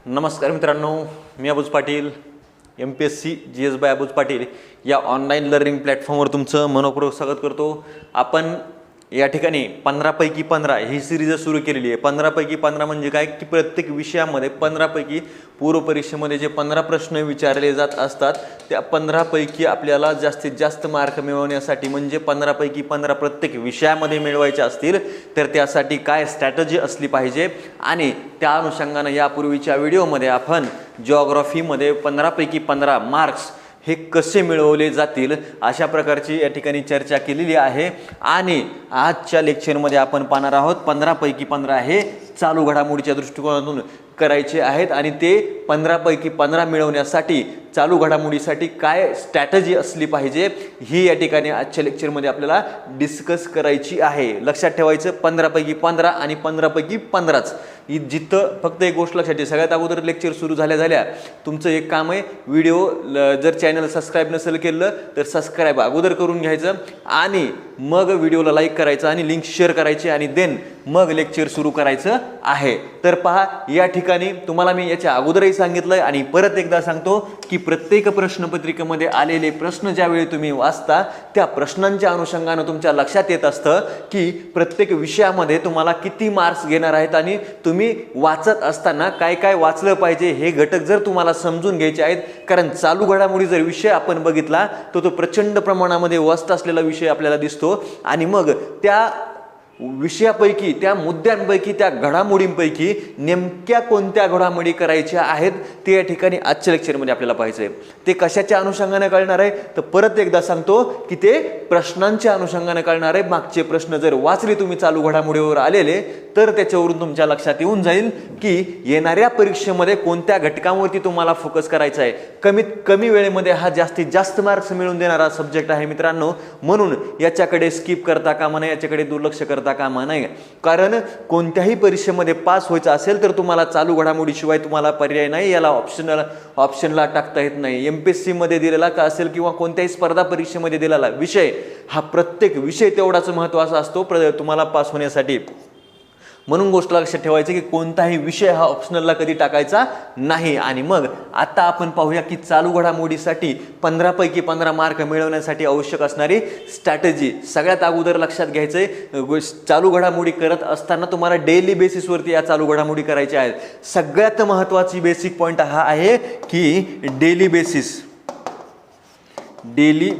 नमस्कार मित्रांनो, मी Abuj Patil MPSC GS by Abuj Patil या ऑनलाईन लर्निंग प्लॅटफॉर्मवर तुमचं मनपूर्वक स्वागत करतो। आपण या ठिकाणी 15 पैकी 15 ही सिरीज सुरू केलेली आहे। 15 पैकी 15 म्हणजे काय की प्रत्येक विषयामध्ये 15 पैकी पूर्व परीक्षेमध्ये जे 15 प्रश्न विचारले जात असतात त्या 15 पैकी आपल्याला जास्तीत जास्त मार्क मिळवण्यासाठी म्हणजे 15 पैकी 15 प्रत्येक विषयामध्ये मिळवायचे असतील तर त्यासाठी काय स्ट्रॅटेजी असली पाहिजे आणि त्या अनुषंगाने यापूर्वीच्या व्हिडिओमध्ये आपण जिओग्राफीमध्ये 15 पैकी 15 मार्क्स हे कसे मिळवले जातील अशा प्रकारची या ठिकाणी चर्चा केलेली आहे। आणि आजच्या लेक्चरमध्ये आपण पाहणार आहोत 15 पैकी 15 हे चालू घडामोडीच्या दृष्टिकोनातून करायचे आहेत आणि ते 15 पैकी 15 मिळवण्यासाठी चालू घडामोडीसाठी काय स्ट्रॅटेजी असली पाहिजे ही या ठिकाणी आजच्या लेक्चरमध्ये आपल्याला डिस्कस करायची आहे। लक्षात ठेवायचं 15 पैकी 15 आणि 15 पैकी 15च जिथं फक्त एक गोष्ट लक्षात ठेवा, सगळ्यात अगोदर लेक्चर सुरू झाल्या तुमचं एक काम आहे, व्हिडिओ जर चॅनल सबस्क्राईब नसेल केलं तर सबस्क्राईब अगोदर करून घ्यायचं आणि मग व्हिडिओला लाईक करायचं आणि लिंक शेअर करायची आणि देन मग लेक्चर सुरू करायचं आहे। तर पहा, या ठिकाणी तुम्हाला मी याच्या अगोदरही सांगितलंय आणि परत एकदा सांगतो की प्रत्येक प्रश्नपत्रिकेमध्ये आलेले प्रश्न ज्यावेळी तुम्ही वाचता त्या प्रश्नांच्या अनुषंगाने तुमच्या लक्षात येत असतं की प्रत्येक विषयामध्ये तुम्हाला किती मार्क्स घेणार आहेत आणि तुम्ही वाचत असताना काय काय वाचलं पाहिजे हे घटक जर तुम्हाला समजून घ्यायचे आहेत। कारण चालू घडामोडी जर विषय आपण बघितला तर तो प्रचंड प्रमाणामध्ये वाचत असलेला विषय आपल्याला दिसतो आणि मग त्या विषयापैकी त्या मुद्द्यांपैकी त्या घडामोडींपैकी नेमक्या कोणत्या घडामोडी करायच्या आहेत ते या ठिकाणी आजच्या लेक्चरमध्ये आपल्याला पाहायचं आहे। ते कशाच्या अनुषंगाने कळणार आहे तर परत एकदा सांगतो की ते प्रश्नांच्या अनुषंगाने कळणार आहे। मागचे प्रश्न जर वाचले तुम्ही चालू घडामोडीवर आलेले तर त्याच्यावरून तुमच्या लक्षात येऊन जाईल की येणाऱ्या परीक्षेमध्ये कोणत्या घटकांवरती तुम्हाला फोकस करायचा आहे। कमीत कमी वेळेमध्ये हा जास्तीत जास्त मार्क्स मिळवून देणारा सब्जेक्ट आहे मित्रांनो, म्हणून याच्याकडे स्किप करता कामा नये, याच्याकडे दुर्लक्ष करता कामा नये। कारण कोणत्याही परीक्षेमध्ये पास व्हायचं असेल तर तुम्हाला चालू घडामोडीशिवाय तुम्हाला पर्याय नाही, याला ऑप्शनला टाकता येत नाही। MPSC मध्ये दिलेला का असेल किंवा कोणत्याही स्पर्धा परीक्षेमध्ये दिलेला विषय हा प्रत्येक विषय तेवढाच महत्त्वाचा असतो तुम्हाला पास होण्यासाठी। म्हणून गोष्ट लक्षात ठेवायचं की कोणताही विषय हा ऑप्शनलला कधी टाकायचा नाही। आणि मग आता आपण पाहूया की चालू घडामोडीसाठी 15 पैकी 15 मार्क मिळवण्यासाठी आवश्यक असणारी स्ट्रॅटेजी। सगळ्यात अगोदर लक्षात घ्यायचंय, चालू घडामोडी करत असताना तुम्हाला डेली बेसिसवरती या चालू घडामोडी करायच्या आहेत। सगळ्यात महत्त्वाची बेसिक पॉईंट हा आहे की डेली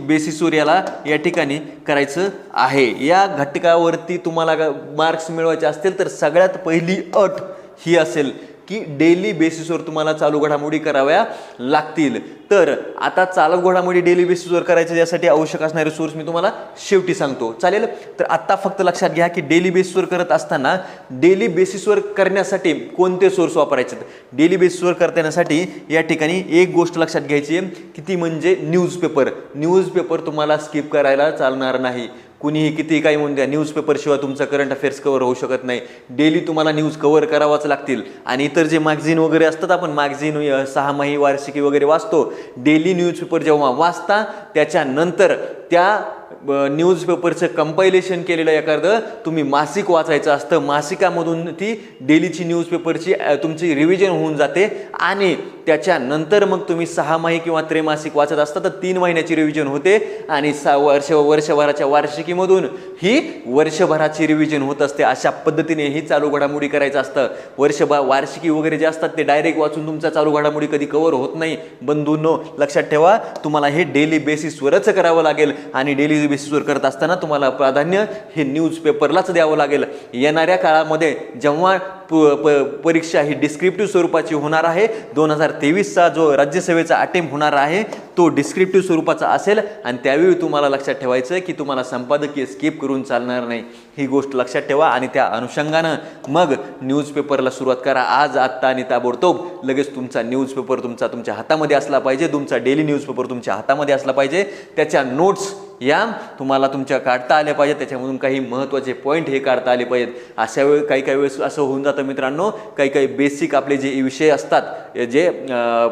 बेसिसवर याला या ठिकाणी करायचं आहे। या घटकावरती तुम्हाला मार्क्स मिळवायचे असतील तर सगळ्यात पहिली अट ही असेल की डेली बेसिसवर तुम्हाला चालू घडामोडी कराव्या लागतील। तर आता चालू घडामोडी डेली बेसिसवर करायचे यासाठी आवश्यक असणारे सोर्स मी तुम्हाला शेवटी सांगतो, चालेल? तर आता फक्त लक्षात घ्या की डेली बेसिसवर करत असताना डेली बेसिसवर करण्यासाठी कोणते सोर्स वापरायचे। डेली बेसिसवर करण्यासाठी या ठिकाणी एक गोष्ट लक्षात घ्यायची आहे की ती म्हणजे न्यूजपेपर तुम्हाला स्किप करायला चालणार नाही। कुणीही किती काही म्हणून द्या, न्यूजपेपरशिवाय तुमचा करंट अफेअर्स कव्हर होऊ शकत नाही। डेली तुम्हाला न्यूज कव्हर करावाच लागतील। आणि इतर जे मॅगझिन वगैरे असतात, आपण मॅगझिन 6माही वार्षिकी वगैरे वाचतो, डेली न्यूजपेपर जेव्हा वाचता त्याच्यानंतर त्या न्यूजपेपरचं कंपायलेशन केलेलं एखादं तुम्ही मासिक वाचायचं असतं। मासिकामधून ती डेलीची न्यूजपेपरची तुमची रिव्हिजन होऊन जाते आणि त्याच्यानंतर मग तुम्ही 6माही किंवा त्रैमासिक वाचत असता तर 3 महिन्याची रिव्हिजन होते आणि वर्षभराच्या वार्षिकीमधून ही वर्षभराची रिव्हिजन होत असते। अशा पद्धतीने ही चालू घडामोडी करायचं असतं। वार्षिकी वगैरे जे असतात ते डायरेक्ट वाचून तुमचा चालू घडामोडी कधी कव्हर होत नाही। बंधूंनो, लक्षात ठेवा, तुम्हाला हे डेली बेसिसवरच करावं लागेल आणि डेली बेसिसवर करत असताना तुम्हाला प्राधान्य हे न्यूजपेपरलाच द्यावं लागेल। येणाऱ्या काळामध्ये जेव्हा परीक्षा ही डिस्क्रिप्टिव्ह स्वरूपाची होणार आहे, 2023चा जो राज्यसेवेचा अटेम्प्ट होणार आहे तो डिस्क्रिप्टिव्ह स्वरूपाचा असेल आणि त्यावेळी तुम्हाला लक्षात ठेवायचं की तुम्हाला संपादकीय स्किप करून चालणार नाही, ही गोष्ट लक्षात ठेवा। आणि त्या अनुषंगानं मग न्यूजपेपरला सुरुवात करा। आज आत्ता आणि ताबडतोब लगेच तुमचा न्यूजपेपर तुमच्या हातामध्ये असला पाहिजे, तुमचा डेली न्यूजपेपर तुमच्या हातामध्ये असला पाहिजे। त्याच्या नोट्स या तुम्हाला तुमच्या काढता आल्या पाहिजेत, त्याच्यामधून काही महत्त्वाचे पॉईंट हे काढता आले पाहिजेत। अशा वेळी काही वेळेस असं होऊन जातं मित्रांनो, काही बेसिक आपले जे विषय असतात जे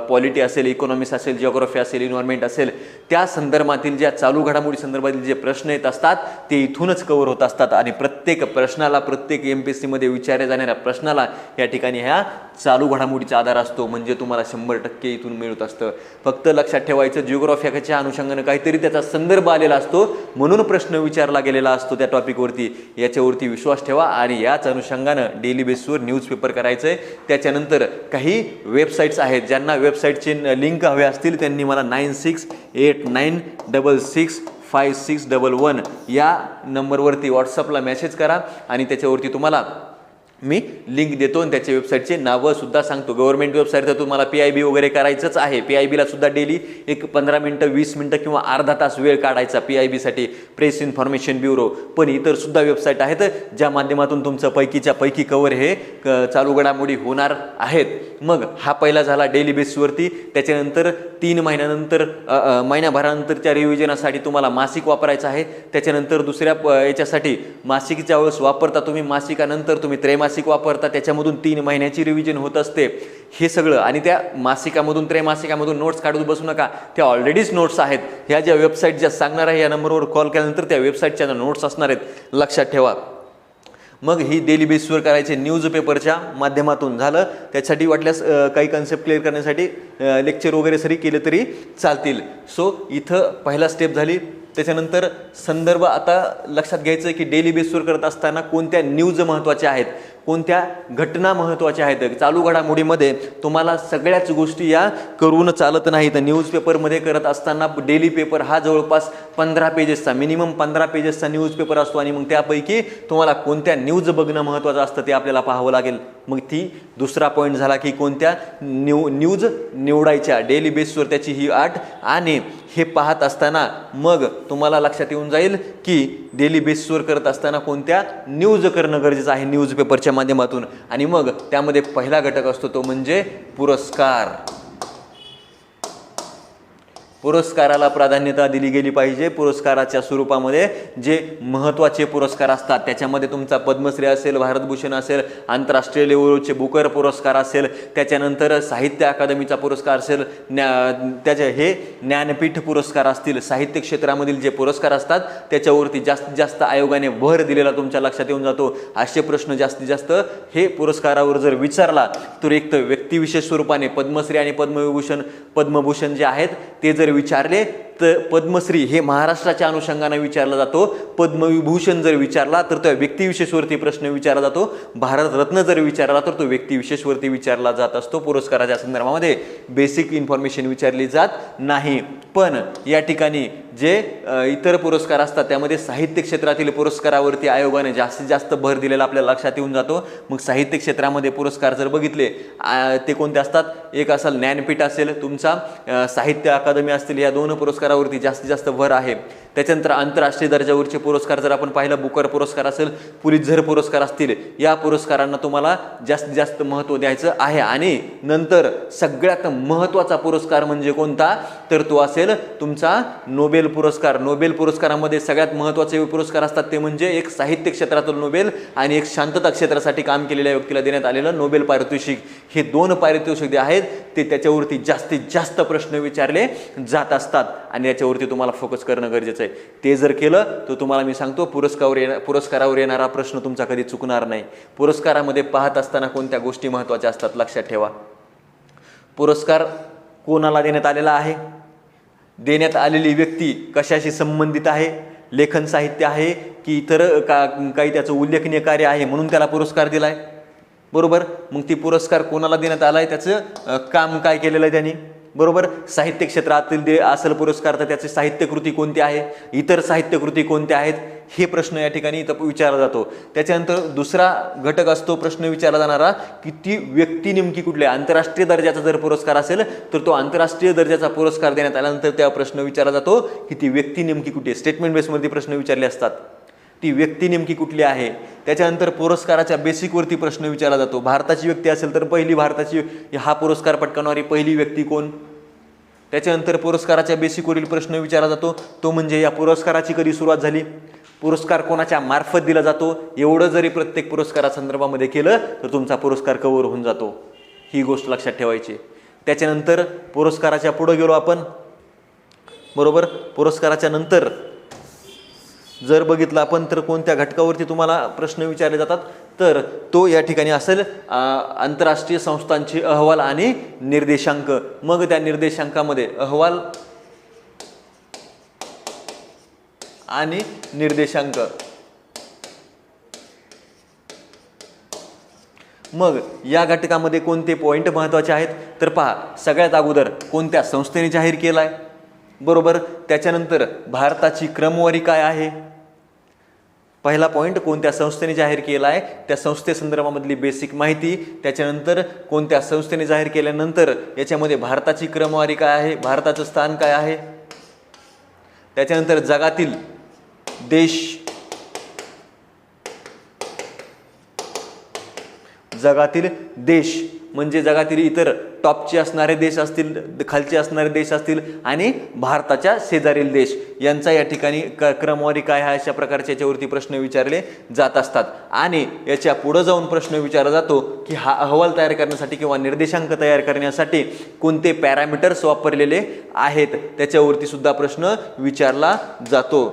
पॉलिटी असेल, इकॉनॉमिक्स असेल, जिओग्राफी असेल, एन्व्हायरमेंट असेल, त्या संदर्भातील ज्या चालू घडामोडी संदर्भातील जे प्रश्न येत असतात ते इथूनच कव्हर होत असतात आणि प्रत्येक प्रश्नाला, प्रत्येक MPSC मध्ये विचारल्या जाणाऱ्या प्रश्नाला या ठिकाणी ह्या चालू घडामोडीचा आधार असतो, म्हणजे तुम्हाला 100% इथून मिळत असतं. फक्त लक्षात ठेवायचं, जिओग्राफीच्या अनुषंगाने काहीतरी त्याचा संदर्भ आलेला असतो म्हणून प्रश्न विचारला गेलेला असतो त्या टॉपिकवरती. याच्यावरती विश्वास ठेवा आणि याच अनुषंगानं डेली बेसवर न्यूजपेपर करायचं आहे. त्याच्यानंतर काही वेबसाईट्स आहेत, ज्यांना वेबसाईटचे लिंक हवे असतील त्यांनी मला 9689665611 या नंबरवरती व्हॉट्सअपला मेसेज करा आणि त्याच्यावरती तुम्हाला मी लिंक देतो आणि त्याच्या वेबसाईटचे नावं सुद्धा सांगतो. गव्हर्नमेंट वेबसाईट तर तुम्हाला PIB वगैरे करायचंच आहे. PIBला सुद्धा डेली एक 15 मिनटं, 20 मिनटं किंवा अर्धा तास वेळ काढायचा PIBसाठी, प्रेस इन्फॉर्मेशन ब्युरो. पण इतर सुद्धा वेबसाईट आहेत ज्या माध्यमातून तुमचं पैकीच्या पैकी कव्हर हे चालू घडामोडी होणार आहेत. मग हा पहिला झाला डेली बेसवरती. त्याच्यानंतर 3 महिन्यानंतर महिन्याभरानंतरच्या रिव्हिजनासाठी तुम्हाला मासिक वापरायचं आहे. त्याच्यानंतर दुसऱ्या याच्यासाठी मासिकच्या वेळेस वापरता तुम्ही, मासिकानंतर तुम्ही त्रैमासिक वापरता, त्याच्यामधून 3 महिन्याची रिव्हिजन होत असते. हे सगळं आणि त्या मासिकामधून, त्रैमासिकामधून नोट्स काढून बसू नका, त्या ऑलरेडीच नोट्स आहेत. ह्या ज्या वेबसाईट ज्या सांगणार आहे या नंबरवर कॉल केल्यानंतर त्या वेबसाईटच्या नोट्स असणार आहेत, लक्षात ठेवा. मग ही डेली बेसवर करायचे न्यूजपेपरच्या माध्यमातून झालं. त्यासाठी वाटल्यास काही कन्सेप्ट क्लिअर करण्यासाठी लेक्चर वगैरे सरी केले तरी चालतील. सो इथं पहिला स्टेप झाली. त्याच्यानंतर संदर्भ आता लक्षात घ्यायचं की डेली बेसवर करत असताना कोणत्या न्यूज महत्त्वाच्या आहेत, कोणत्या घटना महत्त्वाच्या आहेत. चालू घडामोडीमध्ये तुम्हाला सगळ्याच गोष्टी या करून चालत नाही. तर न्यूजपेपरमध्ये करत असताना डेली पेपर हा जवळपास 15 पेजेसचा, मिनिमम 15 पेजेसचा न्यूजपेपर असतो आणि मग त्यापैकी तुम्हाला कोणत्या न्यूज बघणं महत्त्वाचं असतं ते आपल्याला पाहावं लागेल. मग ती दुसरा पॉईंट झाला की कोणत्या न्यूज निवडायच्या डेली बेसवर, त्याची ही अट. आणि हे पाहत असताना मग तुम्हाला लक्षात येऊन जाईल की डेली बेसवर करत असताना कोणत्या न्यूज करणं गरजेचं आहे न्यूजपेपरच्या माध्यमातून. आणि मग त्यामध्ये पहिला घटक असतो तो म्हणजे पुरस्कार. पुरस्काराला प्राधान्यता दिली गेली पाहिजे. पुरस्काराच्या स्वरूपामध्ये जे महत्त्वाचे पुरस्कार असतात त्याच्यामध्ये तुमचा पद्मश्री असेल, भारतभूषण असेल, आंतरराष्ट्रीय लेवलचे बुकर पुरस्कार असेल, त्याच्यानंतर साहित्य अकादमीचा पुरस्कार असेल, हे ज्ञानपीठ पुरस्कार असतील. साहित्य क्षेत्रामधील जे पुरस्कार असतात त्याच्यावरती जास्तीत जास्त आयोगाने भर दिलेला तुमच्या लक्षात येऊन जातो. असे प्रश्न जास्तीत जास्त हे पुरस्कारावर जर विचारला तर एक तर व्यक्तिविशेष स्वरूपाने पद्मश्री आणि पद्मभूषण जे आहेत ते जर विचारले तर पद्मश्री हे महाराष्ट्राच्या अनुषंगाने विचारला जातो. पद्मविभूषण जर विचारला तर तो व्यक्तिविशेषवरती प्रश्न विचारला जातो. भारतरत्न जर विचारला तर तो व्यक्तिविशेषवरती विचारला जात असतो. पुरस्काराच्या संदर्भामध्ये बेसिक इन्फॉर्मेशन विचारली जात नाही. पण या ठिकाणी जे इतर पुरस्कार असतात त्यामध्ये साहित्य क्षेत्रातील पुरस्कारावरती आयोगाने जास्तीत जास्त भर दिलेला आपल्याला लक्षात येऊन जातो. मग साहित्य क्षेत्रामध्ये पुरस्कार जर बघितले ते कोणते असतात, एक असेल ज्ञानपीठ असेल, तुमचा साहित्य अकादमी असतील, या 2 पुरस्कारावरती जास्तीत जास्त भर आहे. त्याच्यानंतर आंतरराष्ट्रीय दर्जावरचे पुरस्कार जर आपण पाहिलं, बुकर पुरस्कार असेल, पुलित्झर पुरस्कार असतील, या पुरस्कारांना तुम्हाला जास्तीत जास्त महत्त्व द्यायचं आहे. आणि नंतर सगळ्यात महत्त्वाचा पुरस्कार म्हणजे कोणता, तर तो असेल तुमचा नोबेल पुरस्कार. नोबेल पुरस्कारामध्ये सगळ्यात महत्त्वाचे पुरस्कार असतात ते म्हणजे एक साहित्य क्षेत्रातील नोबेल आणि एक शांतता क्षेत्रासाठी काम केलेल्या व्यक्तीला देण्यात आलेलं नोबेल पारितोषिक. हे 2 पारितोषिक जे आहेत ते त्याच्यावरती जास्तीत जास्त प्रश्न विचारले जात असतात आणि याच्यावरती तुम्हाला फोकस करणं गरजेचं आहे. ते जर केलं तर तुम्हाला मी सांगतो पुरस्कारावर येणारा प्रश्न तुमचा कधी चुकणार नाही. पुरस्कारामध्ये पाहत असताना कोणत्या गोष्टी महत्त्वाच्या असतात लक्षात ठेवा. पुरस्कार कोणाला देण्यात आलेला आहे, देण्यात आलेली व्यक्ती कशाशी संबंधित आहे, लेखन साहित्य आहे की इतर काही त्याचं उल्लेखनीय कार्य आहे म्हणून त्याला पुरस्कार दिलाय, बरोबर. मग ती पुरस्कार कोणाला देण्यात आलाय, त्याचं काम काय केलेलं आहे त्यांनी, बरोबर. साहित्य क्षेत्रातील असेल पुरस्कार तर त्याची साहित्यकृती कोणती आहे, इतर साहित्यकृती कोणत्या आहेत, हे प्रश्न या ठिकाणी विचारला जातो. त्याच्यानंतर दुसरा घटक असतो प्रश्न विचारला जाणारा की ती व्यक्ती नेमकी कुठली. आंतरराष्ट्रीय दर्जाचा जर पुरस्कार असेल तर तो आंतरराष्ट्रीय दर्जाचा पुरस्कार देण्यात आल्यानंतर त्या प्रश्न विचारला जातो की ती व्यक्ती नेमकी कुठली आहे. स्टेटमेंट बेसमध्ये प्रश्न विचारले असतात, ती व्यक्ती नेमकी कुठली आहे. त्याच्यानंतर पुरस्काराच्या बेसिकवरती प्रश्न विचारला जातो. भारताची व्यक्ती असेल तर पहिली भारताची हा पुरस्कार पटकावणारी पहिली व्यक्ती कोण. त्याच्यानंतर पुरस्काराच्या बेसिकवरील प्रश्न विचारला जातो तो म्हणजे या पुरस्काराची कधी सुरुवात झाली, पुरस्कार कोणाच्या मार्फत दिला जातो. एवढं जरी प्रत्येक पुरस्कारा संदर्भामध्ये केलं तर तुमचा पुरस्कार कव्हर होऊन जातो. ही गोष्ट लक्षात ठेवायची. त्याच्यानंतर पुरस्काराच्या पुढे गेलो आपण, बरोबर. पुरस्काराच्या नंतर जर बघितलं आपण तर कोणत्या घटकावरती तुम्हाला प्रश्न विचारले जातात, तर तो या ठिकाणी असेल आंतरराष्ट्रीय संस्थांचे अहवाल आणि निर्देशांक. मग त्या निर्देशांकामध्ये अहवाल आणि निर्देशांक, मग या घटकामध्ये कोणते पॉईंट महत्त्वाचे आहेत तर पहा, सगळ्यात अगोदर कोणत्या संस्थेने जाहीर केला आहे, बरोबर. त्याच्यानंतर भारताची क्रमवारी काय आहे, पहिला पॉईंट कोणत्या संस्थेने जाहीर केला आहे त्या संस्थेसंदर्भामधली बेसिक माहिती. त्याच्यानंतर कोणत्या संस्थेने जाहीर केल्यानंतर याच्यामध्ये भारताची क्रमवारी काय आहे, भारताचं स्थान काय आहे. त्याच्यानंतर जगातील देश, जगातील देश म्हणजे जगातील इतर टॉपचे असणारे देश असतील, खालचे असणारे देश असतील आणि भारताच्या शेजारील देश यांचा या ठिकाणी क्रमवारी काय आहे, अशा प्रकारचे याच्यावरती प्रश्न विचारले जात असतात. आणि याच्या पुढे जाऊन प्रश्न विचारला जातो की हा अहवाल तयार करण्यासाठी किंवा निर्देशांक तयार करण्यासाठी कोणते पॅरामीटर्स वापरलेले आहेत त्याच्यावरती सुद्धा प्रश्न विचारला जातो.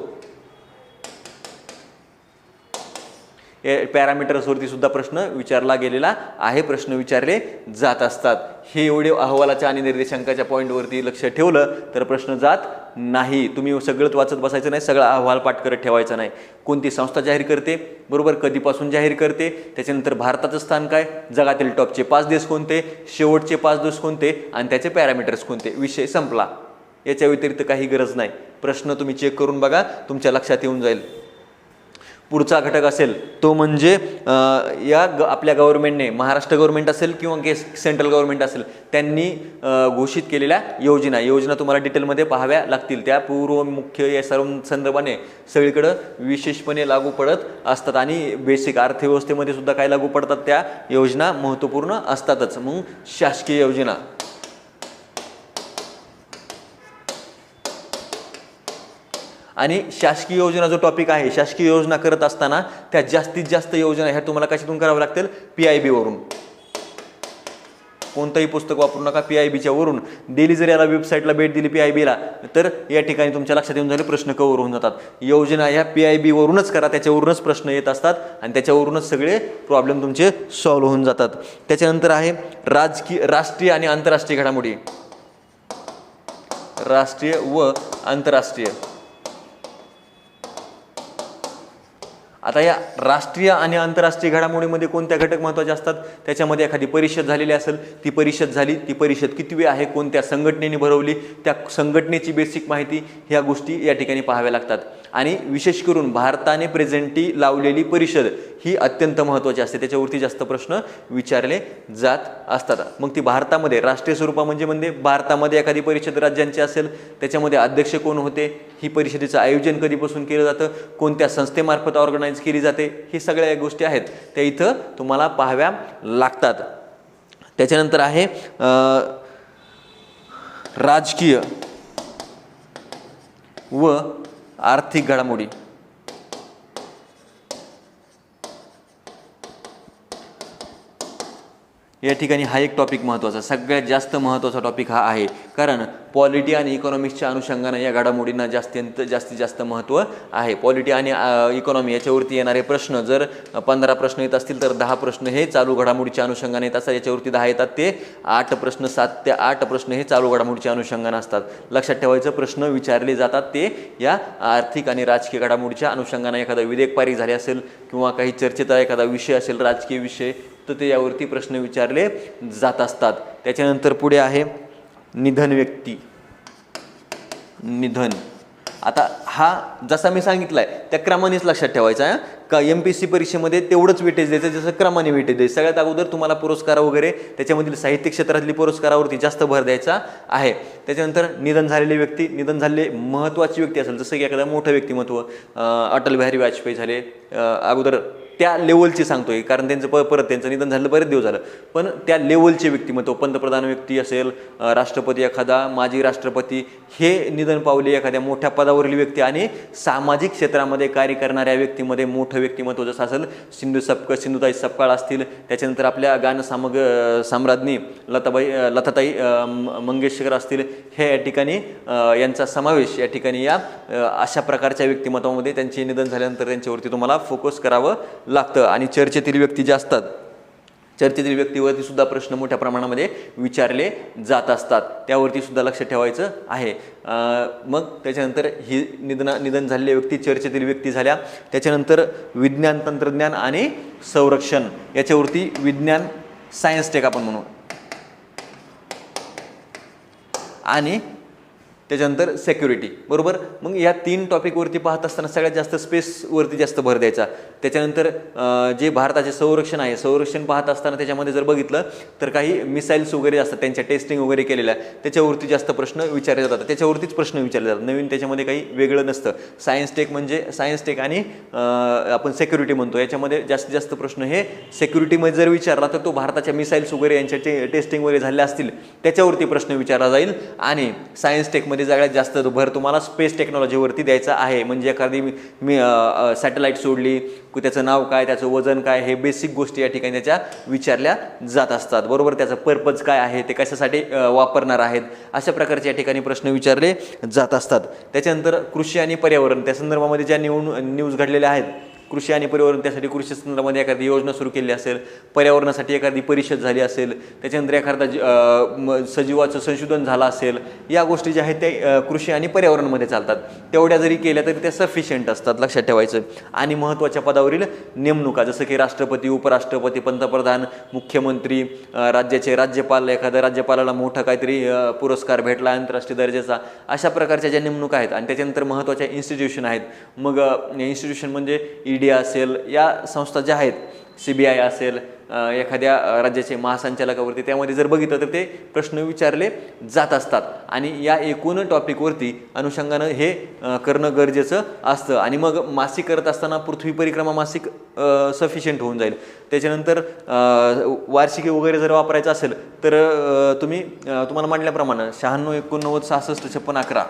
पॅरामीटर्सवरती सुद्धा प्रश्न विचारला गेलेला आहे, प्रश्न विचारले जात असतात. हे एवढे अहवालाच्या आणि निर्देशांकाच्या पॉईंटवरती लक्ष ठेवलं तर प्रश्न जात नाही. तुम्ही सगळंच वाचत बसायचं नाही, सगळा अहवाल पाठ करत ठेवायचा नाही. कोणती संस्था जाहीर करते, बरोबर, कधीपासून जाहीर करते, त्याच्यानंतर भारताचं स्थान काय, जगातील टॉपचे 5 देश कोणते, शेवटचे 5 देश कोणते आणि त्याचे पॅरामीटर्स कोणते, विषय संपला. याच्या व्यतिरिक्त काही गरज नाही. प्रश्न तुम्ही चेक करून बघा, तुमच्या लक्षात येऊन जाईल. पुढचा घटक असेल तो म्हणजे आपल्या गव्हर्नमेंटने, महाराष्ट्र गव्हर्नमेंट असेल किंवा सेंट्रल गव्हर्नमेंट असेल, त्यांनी घोषित केलेल्या योजना तुम्हाला डिटेलमध्ये पाहाव्या लागतील. त्या पूर्व मुख्य या सर्व संदर्भाने सगळीकडं विशेषपणे लागू पडत असतात आणि बेसिक अर्थव्यवस्थेमध्ये सुद्धा काय लागू पडतात त्या योजना महत्त्वपूर्ण असतातच. मग शासकीय योजना, आणि शासकीय योजना जो टॉपिक आहे, शासकीय योजना करत असताना त्या जास्तीत जास्त योजना ह्या तुम्हाला कशातून कराव्या लागतील, PIB वरून. कोणतंही पुस्तक वापरू नका, PIBच्या वरून. डेली जर याला वेबसाईटला भेट दिली PIBला तर या ठिकाणी तुमच्या लक्षात येऊन झाले प्रश्न कव्हर होऊन जातात. योजना ह्या PIB वरूनच करा, त्याच्यावरूनच प्रश्न येत असतात आणि त्याच्यावरूनच सगळे प्रॉब्लेम तुमचे सॉल्व्ह होऊन जातात. त्याच्यानंतर आहे राष्ट्रीय आणि आंतरराष्ट्रीय घडामोडी, राष्ट्रीय व आंतरराष्ट्रीय. आता या राष्ट्रीय आणि आंतरराष्ट्रीय घडामोडीमध्ये कोणत्या घटक महत्त्वाचे असतात, त्याच्यामध्ये एखादी परिषद झालेली असेल, ती परिषद झाली, ती परिषद कितवी आहे, कोणत्या संघटनेने भरवली, त्या संघटनेची बेसिक माहिती, ह्या गोष्टी या ठिकाणी पाहाव्या लागतात. आणि विशेष करून भारताने प्रेझेंटी लावलेली परिषद ही अत्यंत महत्त्वाची असते, त्याच्यावरती जास्त प्रश्न विचारले जात असतात. मग ती भारतामध्ये राष्ट्रीय स्वरूपा म्हणजे भारतामध्ये एखादी परिषद राज्यांची असेल, त्याच्यामध्ये अध्यक्ष कोण होते, ही परिषदेचं आयोजन कधीपासून केलं जातं, कोणत्या संस्थेमार्फत ऑर्गनाईज केली जाते, हे सगळ्या गोष्टी आहेत त्या इथं तुम्हाला पाहाव्या लागतात. त्याच्यानंतर आहे राजकीय व आर्थिक घडामोडी. या ठिकाणी हा एक टॉपिक महत्त्वाचा, सगळ्यात जास्त महत्त्वाचा टॉपिक हा आहे, कारण पॉलिटी आणि इकॉनॉमिक्सच्या अनुषंगाने या घडामोडींना जास्तीत जास्त महत्त्व आहे. पॉलिटी आणि इकॉनॉमी याच्यावरती येणारे प्रश्न जर 15 प्रश्न येत असतील तर 10 प्रश्न हे चालू घडामोडीच्या अनुषंगाने येत असतात, याच्यावरती 10 येतात ते 8 प्रश्न, 7 ते 8 प्रश्न हे चालू घडामोडीच्या अनुषंगाने असतात. लक्षात ठेवायचं, प्रश्न विचारले जातात ते या आर्थिक आणि राजकीय घडामोडीच्या अनुषंगाने. एखादा विधेयक पारित झाले असेल किंवा काही चर्चेचा एखादा विषय असेल, राजकीय विषय, तर ते यावरती प्रश्न विचारले जात असतात. त्याच्यानंतर पुढे आहे निधन व्यक्ती, निधन. आता हा जसा मी सांगितलाय त्या क्रमानेच लक्षात ठेवायचा आहे का, MPSC परीक्षेमध्ये तेवढंच वेटेज द्यायचं जसं क्रमाने वेटेज द्यायचं. सगळ्यात अगोदर तुम्हाला पुरस्कार वगैरे त्याच्यामधील साहित्य क्षेत्रातली पुरस्कारावरती जास्त भर द्यायचा आहे. त्याच्यानंतर निधन झालेली व्यक्ती, निधन झालेले महत्त्वाची व्यक्ती असेल, जसं की एखादा मोठं व्यक्तिमत्व, अटल बिहारी वाजपेयी झाले, अगोदर त्या लेवलची सांगतोय, कारण त्यांचं परत त्यांचं निधन झालं बरेच दिवस झालं, पण त्या लेवलचे व्यक्तिमत्व, पंतप्रधान व्यक्ती असेल, राष्ट्रपती एखादा, माजी राष्ट्रपती, हे निधन पावले, एखाद्या मोठ्या पदावरील व्यक्ती आणि सामाजिक क्षेत्रामध्ये कार्य करणाऱ्या व्यक्तीमध्ये मोठं व्यक्तिमत्व जसं असेल सिंधुताई सपकाळ असतील, त्याच्यानंतर आपल्या सम्राज्ञी लताताई मंगेशकर असतील, हे या ठिकाणी यांचा समावेश या ठिकाणी या अशा प्रकारच्या व्यक्तिमत्वामध्ये त्यांचे निधन झाल्यानंतर त्यांच्यावरती तुम्हाला फोकस करावं लागतं. आणि चर्चेतील व्यक्ती जे असतात, चर्चेतील व्यक्तीवरती सुद्धा प्रश्न मोठ्या प्रमाणामध्ये विचारले जात असतात, त्यावरती सुद्धा लक्ष ठेवायचं आहे. मग त्याच्यानंतर ही निधन झालेली व्यक्ती चर्चेतील व्यक्ती झाल्या. त्याच्यानंतर विज्ञान तंत्रज्ञान आणि संरक्षण याच्यावरती विज्ञान सायन्स टेक आपण म्हणू, आणि त्याच्यानंतर सेक्युरिटी, बरोबर. मग या 3 टॉपिकवरती पाहत असताना सगळ्यात जास्त स्पेसवरती जास्त भर द्यायचा. त्याच्यानंतर जे भारताचे संरक्षण आहे, संरक्षण पाहत असताना त्याच्यामध्ये जर बघितलं तर काही मिसाईल्स वगैरे असतात, त्यांच्या टेस्टिंग वगैरे केलेल्या, त्याच्यावरती जास्त प्रश्न विचारले जातात, त्याच्यावरतीच प्रश्न विचारले जातात, नवीन त्याच्यामध्ये काही वेगळं नसतं. सायन्स टेक आणि आपण सेक्युरिटी म्हणतो, याच्यामध्ये जास्तीत जास्त प्रश्न हे सेक्युरिटीमध्ये जर विचारला तर तो भारताच्या मिसाईल्स वगैरे यांच्या टेस्टिंग वगैरे झाल्या असतील त्याच्यावरती प्रश्न विचारला जाईल. आणि सायन्स टेकमध्ये सगळ्यात जास्त भर तुम्हाला स्पेस टेक्नॉलॉजीवरती द्यायचा आहे. म्हणजे एखादी सॅटेलाईट सोडली, त्याचं नाव काय, त्याचं वजन काय, हे बेसिक गोष्टी या ठिकाणी त्याच्या विचारल्या जात असतात, बरोबर. त्याचं पर्पज काय आहे, ते कशासाठी वापरणार आहेत, अशा प्रकारचे या ठिकाणी प्रश्न विचारले जात असतात. त्याच्यानंतर कृषी आणि पर्यावरण, त्या संदर्भामध्ये ज्या न्यूज घडलेल्या आहेत, कृषी आणि पर्यावरण, त्यासाठी कृषी संदर्भामध्ये एखादी योजना सुरू केली असेल, पर्यावरणासाठी एखादी परिषद झाली असेल, त्याच्यानंतर एखादा सजीवाचं संशोधन झालं असेल, या गोष्टी ज्या आहेत त्या कृषी आणि पर्यावरणमध्ये चालतात. तेवढ्या जरी केल्या तरी त्या सफिशियंट असतात, लक्षात ठेवायचं. आणि महत्त्वाच्या पदावरील नेमणुका, जसं की राष्ट्रपती, उपराष्ट्रपती, पंतप्रधान, मुख्यमंत्री, राज्याचे राज्यपाल, एखाद्या राज्यपालाला मोठा काहीतरी पुरस्कार भेटला आंतरराष्ट्रीय दर्जाचा, अशा प्रकारच्या ज्या नेमणुका आहेत. आणि त्याच्यानंतर महत्त्वाच्या इन्स्टिट्यूशन आहेत. मग इन्स्टिट्यूशन म्हणजे ED असेल, या संस्था ज्या आहेत, CBI असेल, एखाद्या राज्याचे महासंचालकावरती, त्यामध्ये जर बघितलं तर ते प्रश्न विचारले जात असतात. आणि या एकूण टॉपिकवरती अनुषंगानं हे करणं गरजेचं असतं. आणि मग मासिक करत असताना पृथ्वी परिक्रमा मासिक सफिशियंट होऊन जाईल. त्याच्यानंतर वार्षिकी वगैरे जर वापरायचं असेल तर तुम्हाला म्हटल्याप्रमाणे 96 89 66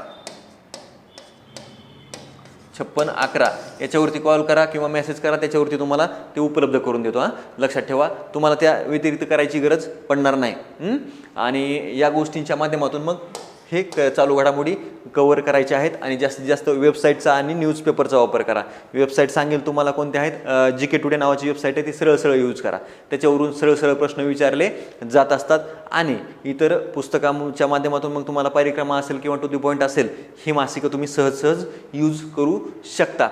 56 11 याच्यावरती कॉल करा किंवा मेसेज करा, त्याच्यावरती तुम्हाला ते उपलब्ध करून देतो. लक्षात ठेवा, तुम्हाला त्या व्यतिरिक्त करायची गरज पडणार नाही. आणि या गोष्टींच्या माध्यमातून मग हे चालू घडामोडी कव्हर करायचे आहेत. आणि जास्तीत जास्त वेबसाईटचा आणि न्यूजपेपरचा वापर करा. वेबसाईट सांगेल तुम्हाला कोणत्या आहेत, GK टुडे नावाची वेबसाईट आहे, ती सरळ यूज करा, त्याच्यावरून सरळ प्रश्न विचारले जात असतात. आणि इतर पुस्तकांच्या माध्यमातून मग तुम्हाला परिक्रमा असेल किंवा टू दी पॉईंट असेल, ही मासिकं तुम्ही सहज यूज करू शकता.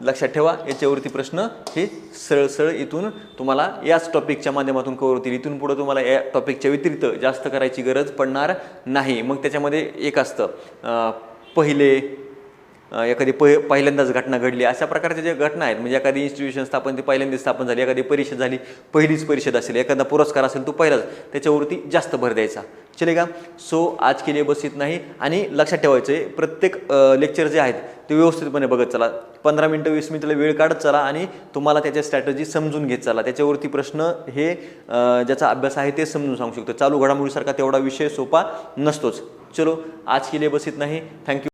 लक्षात ठेवा, याच्यावरती प्रश्न हे सरळ इथून तुम्हाला याच टॉपिकच्या माध्यमातून कव्हर होतील. इथून पुढे तुम्हाला या टॉपिकच्या व्यतिरिक्त जास्त करायची गरज पडणार नाही. मग त्याच्यामध्ये एक असतं एखादी पहिल्यांदाच घटना घडली, अशा प्रकारच्या ज्या घटना आहेत, म्हणजे एखादी इन्स्टिट्यूशन ती पहिल्यांदा स्थापन झाली, एखादी परिषद झाली, पहिलीच परिषद असेल, एखादा पुरस्कार असेल तो पहिलाच, त्याच्यावरती जास्त भर द्यायचा. चलेगा. सो आज के लिए बस इतना ही. आणि लक्षात ठेवायचं आहे, प्रत्येक लेक्चर जे आहेत ते व्यवस्थितपणे बघत चला, 15 मिनटं 20 मिनिटाला वेळ काढत चला आणि तुम्हाला त्याच्या स्ट्रॅटेजी समजून घेत चला. त्याच्यावरती प्रश्न हे ज्याचा अभ्यास आहे ते समजून सांगू शकतो. चालू घडामोडीसारखा तेवढा विषय सोपा नसतोच. चलो, आज के लिए बस इतना ही. थँक्यू.